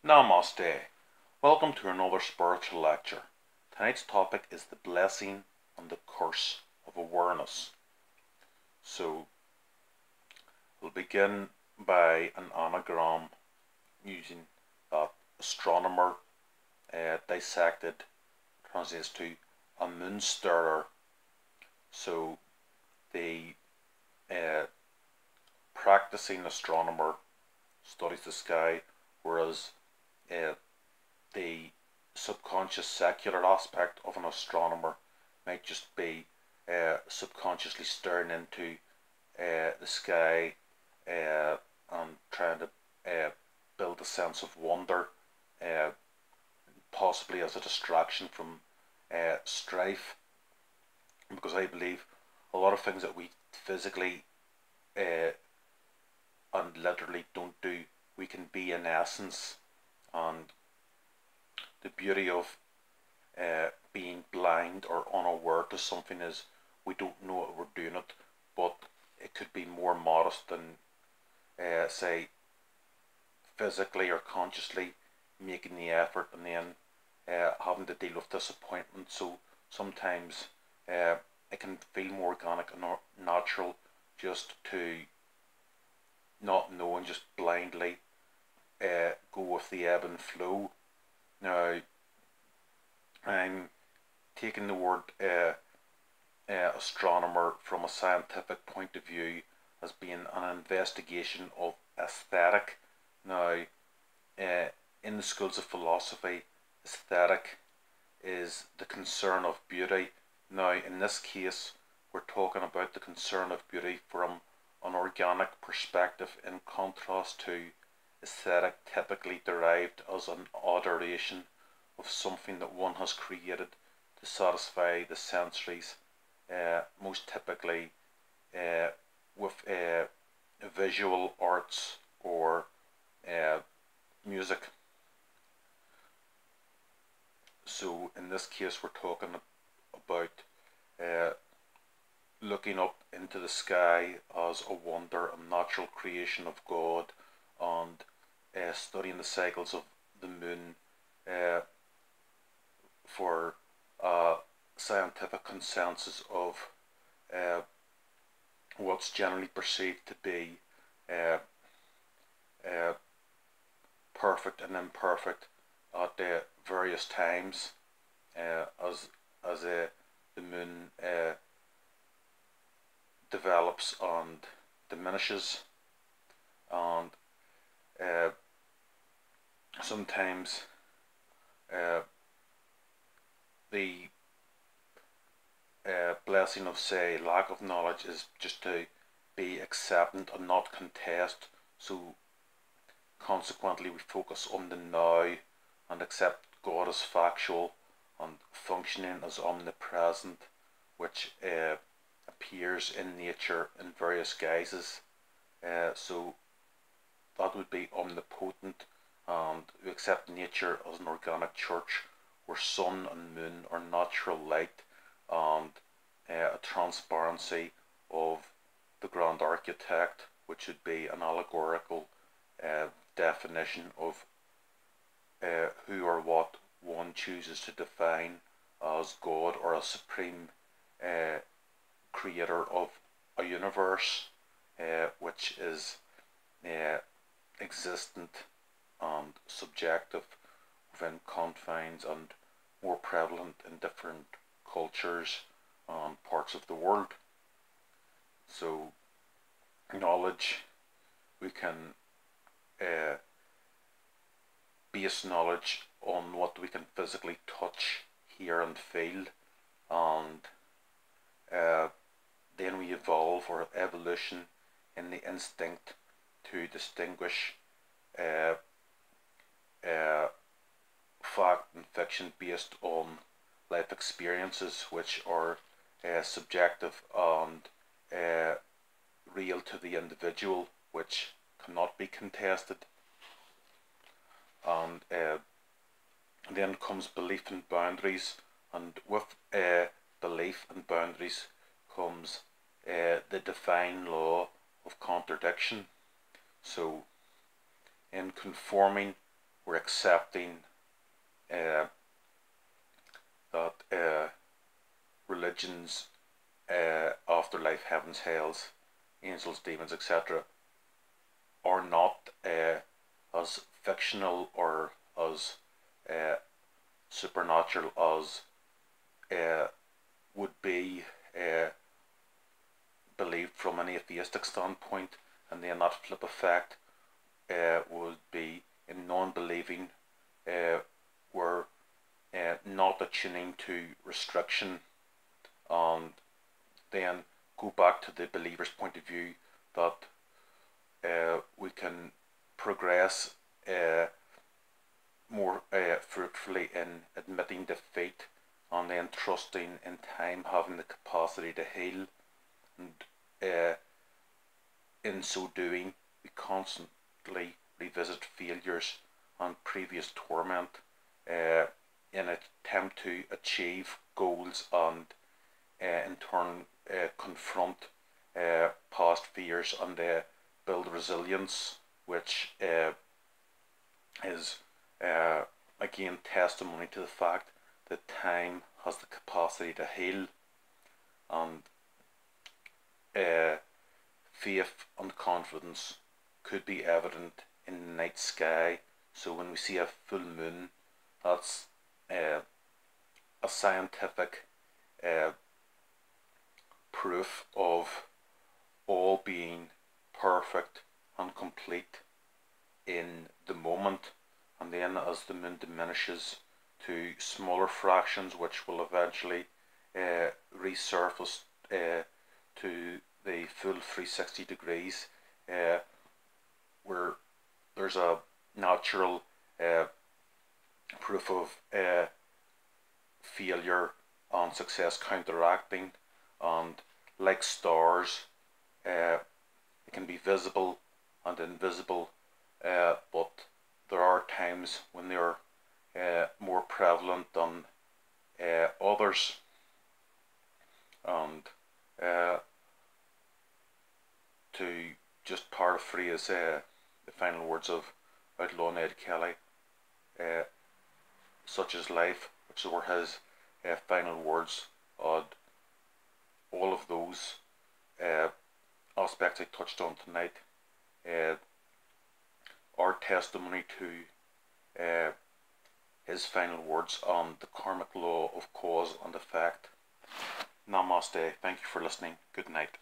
Namaste. Welcome to another spiritual lecture. Tonight's topic is the blessing and the curse of awareness. So, we'll begin by an anagram using that astronomer dissected translates to a moon starer. So, the uh, practicing astronomer studies the sky, whereas uh, the subconscious secular aspect of an astronomer might just be subconsciously staring into the sky and trying to build a sense of wonder, uh, possibly as a distraction from strife. Because I believe a lot of things that we physically uh, and literally don't do, we can be in essence. And the beauty of being blind or unaware to something is we don't know that we're doing it, but it could be more modest than, say, physically or consciously making the effort and then having to deal with disappointment. So sometimes it can feel more organic and natural just to not know and just blindly go with the ebb and flow. Now, I'm taking the word astronomer from a scientific point of view as being an investigation of aesthetic. Now, in the schools of philosophy, aesthetic is the concern of beauty. Now, in this case, we're talking about the concern of beauty from an organic perspective, in contrast to aesthetic typically derived as an adoration of something that one has created to satisfy the sensories, most typically with visual arts or music. So in this case, we're talking about uh, looking up into the sky as a wonder and natural creation of God, and studying the cycles of the moon uh, for scientific consensus of uh, what's generally perceived to be uh, uh, perfect and imperfect at various times as the moon develops and diminishes, and uh, sometimes uh, the blessing of, say, lack of knowledge is just to be acceptant and not contest. So consequently, we focus on the now and accept God as factual and functioning as omnipresent, which appears in nature in various guises. So that would be omnipotent, and we accept nature as an organic church where sun and moon are natural light, and a transparency of the grand architect, which would be an allegorical definition of who or what one chooses to define as God or a supreme uh, creator of a universe which is uh, existent and subjective within confines and more prevalent in different cultures and parts of the world. So, knowledge, we can uh, base knowledge on what we can physically touch, hear, and feel, and uh, then we evolve, or evolution, in the instinct to distinguish uh, uh, fact and fiction based on life experiences, which are subjective and uh, real to the individual, which cannot be contested. And then comes belief and boundaries, and with belief and boundaries comes the divine law of contradiction. So, in conforming we're accepting that religions, afterlife, heavens, hells, angels, demons, etc., are not as fictional or as supernatural as would be believed from an atheistic standpoint, and then that flip effect would be in non-believing, we're not attuning to restriction, and then go back to the believer's point of view that we can progress more fruitfully in admitting defeat, and then trusting in time, having the capacity to heal, and in so doing we constantly revisit failures and previous torment in an attempt to achieve goals, and in turn confront past fears and build resilience, which is again testimony to the fact that time has the capacity to heal, and faith and confidence could be evident in the night sky. So when we see a full moon, that's a scientific proof of all being perfect and complete in the moment, and then as the moon diminishes to smaller fractions, which will eventually resurface to the full 360 degrees, where there's a natural proof of failure and success counteracting, and like stars, it can be visible and invisible, but there are times when they are more prevalent than others. And to just paraphrase the final words of Outlaw Ned Kelly, such is life, which were his final words, and all of those aspects I touched on tonight are testimony to his final words on the karmic law of cause and effect. Namaste. Thank you for listening. Good night.